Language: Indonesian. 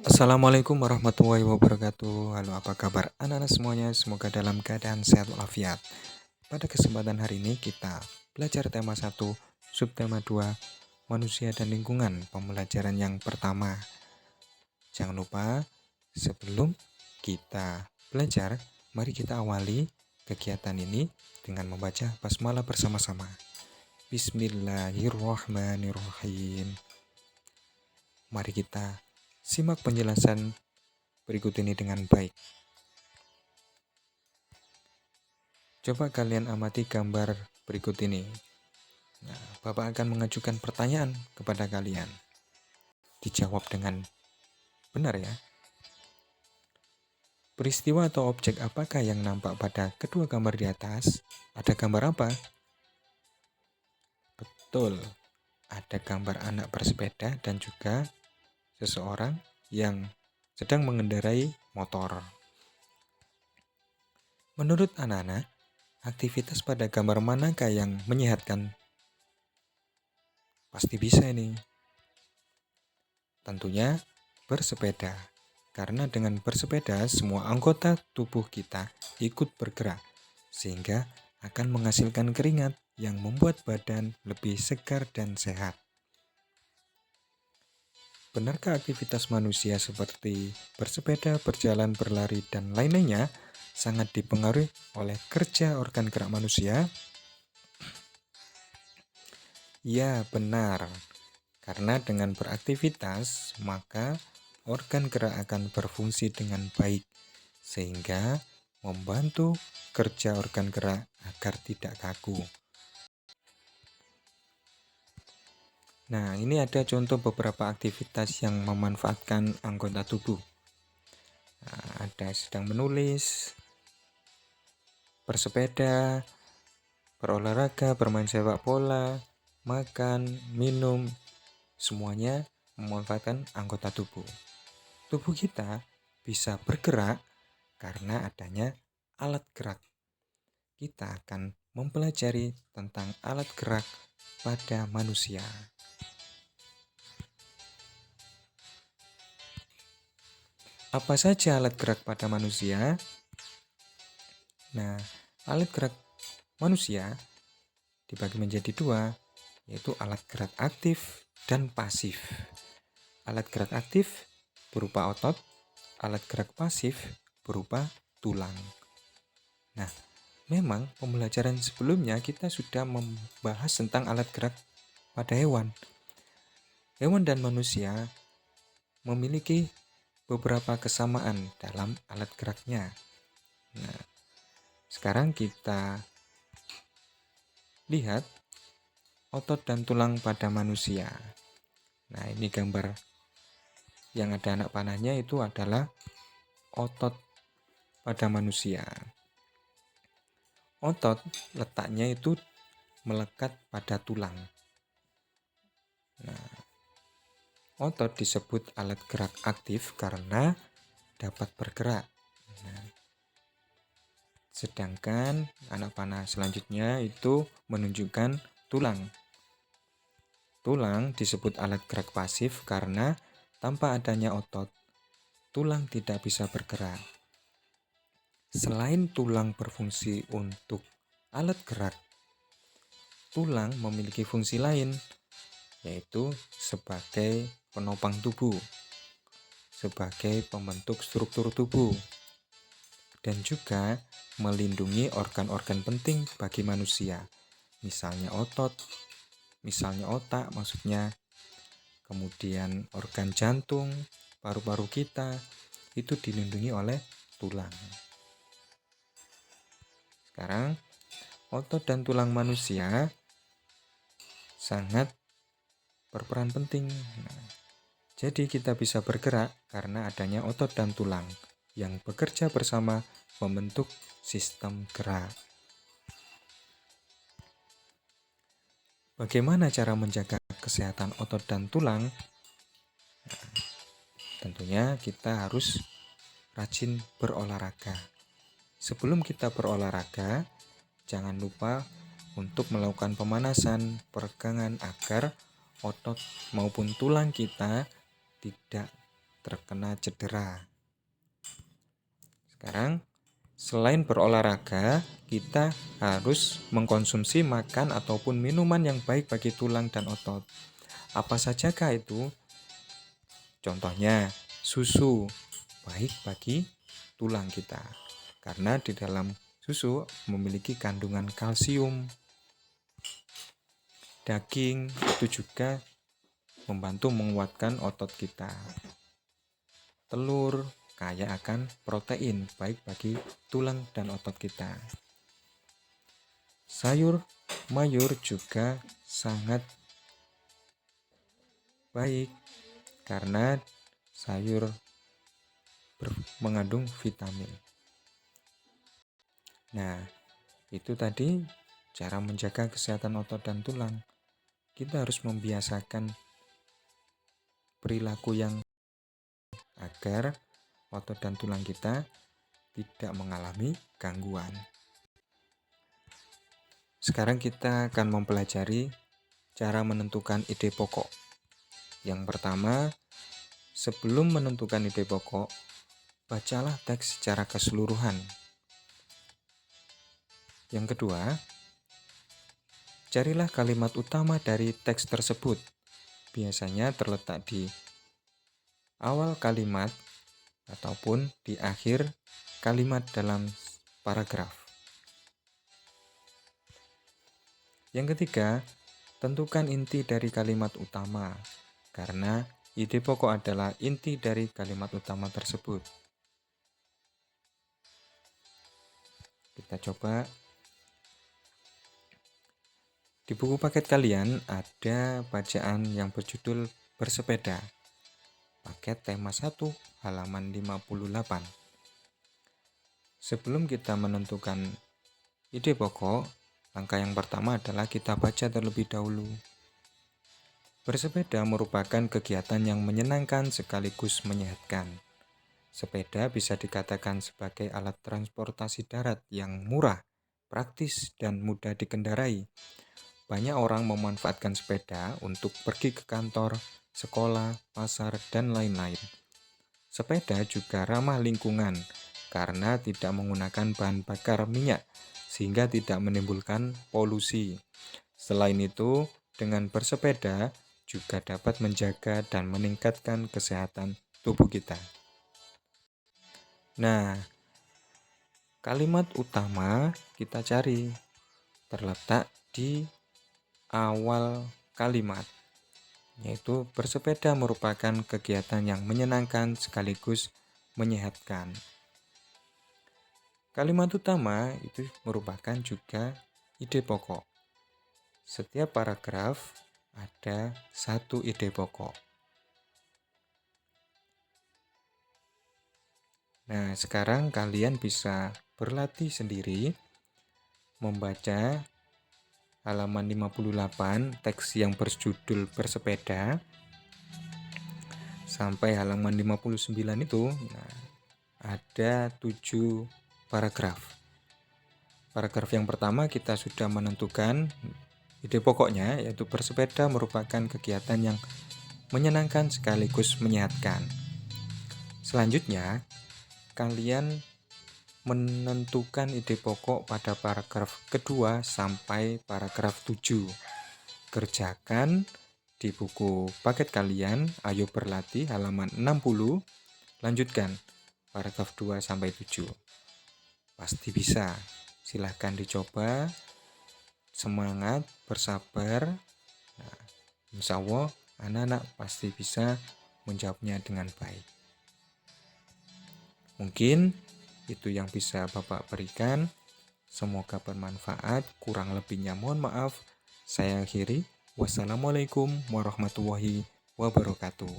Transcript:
Assalamualaikum warahmatullahi wabarakatuh. Halo, apa kabar anak-anak semuanya? Semoga dalam keadaan sehat walafiat. Pada kesempatan hari ini kita belajar tema 1, subtema 2, manusia dan lingkungan, pembelajaran yang pertama. Jangan lupa, sebelum kita belajar, mari kita awali kegiatan ini dengan membaca basmalah bersama-sama. Bismillahirrahmanirrahim. Mari kita simak penjelasan berikut ini dengan baik. Coba kalian amati gambar berikut ini. Nah, Bapak akan mengajukan pertanyaan kepada kalian. Dijawab dengan benar ya. Peristiwa atau objek apakah yang nampak pada kedua gambar di atas? Ada gambar apa? Betul, ada gambar anak bersepeda dan juga seseorang yang sedang mengendarai motor. Menurut anak-anak, aktivitas pada gambar manakah yang menyehatkan? Pasti bisa ini. Tentunya bersepeda. Karena dengan bersepeda semua anggota tubuh kita ikut bergerak sehingga akan menghasilkan keringat yang membuat badan lebih segar dan sehat. Benarkah aktivitas manusia seperti bersepeda, berjalan, berlari, dan lain-lainnya sangat dipengaruhi oleh kerja organ gerak manusia? Ya, benar. Karena dengan beraktivitas, maka organ gerak akan berfungsi dengan baik, sehingga membantu kerja organ gerak agar tidak kaku. Nah, ini ada contoh beberapa aktivitas yang memanfaatkan anggota tubuh. Nah, ada sedang menulis, bersepeda, berolahraga, bermain sepak bola, makan, minum, semuanya memanfaatkan anggota tubuh. Tubuh kita bisa bergerak karena adanya alat gerak. Kita akan mempelajari tentang alat gerak pada manusia. Apa saja alat gerak pada manusia? Nah, alat gerak manusia dibagi menjadi dua, yaitu alat gerak aktif dan pasif. Alat gerak aktif berupa otot, alat gerak pasif berupa tulang. Nah, memang pembelajaran sebelumnya kita sudah membahas tentang alat gerak pada hewan. Hewan dan manusia memiliki beberapa kesamaan dalam alat geraknya. Nah, sekarang kita lihat otot dan tulang pada manusia. Nah, ini gambar yang ada anak panahnya itu adalah otot pada manusia. Otot letaknya itu melekat pada tulang. Nah, otot disebut alat gerak aktif karena dapat bergerak. Nah, sedangkan anak panah selanjutnya itu menunjukkan tulang. Tulang disebut alat gerak pasif karena tanpa adanya otot, tulang tidak bisa bergerak. Selain tulang berfungsi untuk alat gerak, tulang memiliki fungsi lain, yaitu sebagai penopang tubuh, sebagai pembentuk struktur tubuh, dan juga melindungi organ-organ penting bagi manusia, misalnya otot, misalnya otak maksudnya, kemudian organ jantung, paru-paru kita, itu dilindungi oleh tulang. Sekarang, otot dan tulang manusia sangat berperan penting. Jadi kita bisa bergerak karena adanya otot dan tulang yang bekerja bersama membentuk sistem gerak. Bagaimana cara menjaga kesehatan otot dan tulang? Nah, tentunya kita harus rajin berolahraga. Sebelum kita berolahraga, jangan lupa untuk melakukan pemanasan, peregangan agar otot maupun tulang kita tidak terkena cedera. Sekarang, selain berolahraga, kita harus mengkonsumsi makan ataupun minuman yang baik bagi tulang dan otot. Apa sajakah itu? Contohnya, susu baik bagi tulang kita. Karena di dalam susu memiliki kandungan kalsium. Daging itu juga membantu menguatkan otot kita. Telur kaya akan protein baik bagi tulang dan otot kita. Sayur mayur juga sangat baik karena sayur mengandung vitamin. Nah, itu tadi cara menjaga kesehatan otot dan tulang. Kita harus membiasakan perilaku yang agar otot dan tulang kita tidak mengalami gangguan. Sekarang kita akan mempelajari cara menentukan ide pokok. Yang pertama, sebelum menentukan ide pokok, bacalah teks secara keseluruhan. Yang kedua, carilah kalimat utama dari teks tersebut. Biasanya terletak di awal kalimat ataupun di akhir kalimat dalam paragraf. Yang ketiga, tentukan inti dari kalimat utama, karena ide pokok adalah inti dari kalimat utama tersebut. Kita coba. Di buku paket kalian ada bacaan yang berjudul Bersepeda. Paket tema 1, halaman 58. Sebelum kita menentukan ide pokok, langkah yang pertama adalah kita baca terlebih dahulu. Bersepeda merupakan kegiatan yang menyenangkan sekaligus menyehatkan. Sepeda bisa dikatakan sebagai alat transportasi darat yang murah, praktis, dan mudah dikendarai. Banyak orang memanfaatkan sepeda untuk pergi ke kantor, sekolah, pasar, dan lain-lain. Sepeda juga ramah lingkungan karena tidak menggunakan bahan bakar minyak, sehingga tidak menimbulkan polusi. Selain itu, dengan bersepeda juga dapat menjaga dan meningkatkan kesehatan tubuh kita. Nah, kalimat utama kita cari terletak di awal kalimat, yaitu bersepeda merupakan kegiatan yang menyenangkan sekaligus menyehatkan. Kalimat utama itu merupakan juga ide pokok. Setiap paragraf ada satu ide pokok. Nah, sekarang kalian bisa berlatih sendiri membaca halaman 58 teks yang berjudul Bersepeda sampai halaman 59 itu ada 7 paragraf. Paragraf yang pertama kita sudah menentukan ide pokoknya, yaitu bersepeda merupakan kegiatan yang menyenangkan sekaligus menyehatkan. Selanjutnya, kalian menentukan ide pokok pada paragraf kedua sampai paragraf 7. Kerjakan di buku paket kalian, ayo berlatih halaman 60. Lanjutkan paragraf 2 sampai 7. Pasti bisa. Silahkan dicoba. Semangat, bersabar. Nah, insya Allah anak-anak pasti bisa menjawabnya dengan baik. Mungkin itu yang bisa Bapak berikan. Semoga bermanfaat. Kurang lebihnya mohon maaf. Saya akhiri. Wassalamualaikum warahmatullahi wabarakatuh.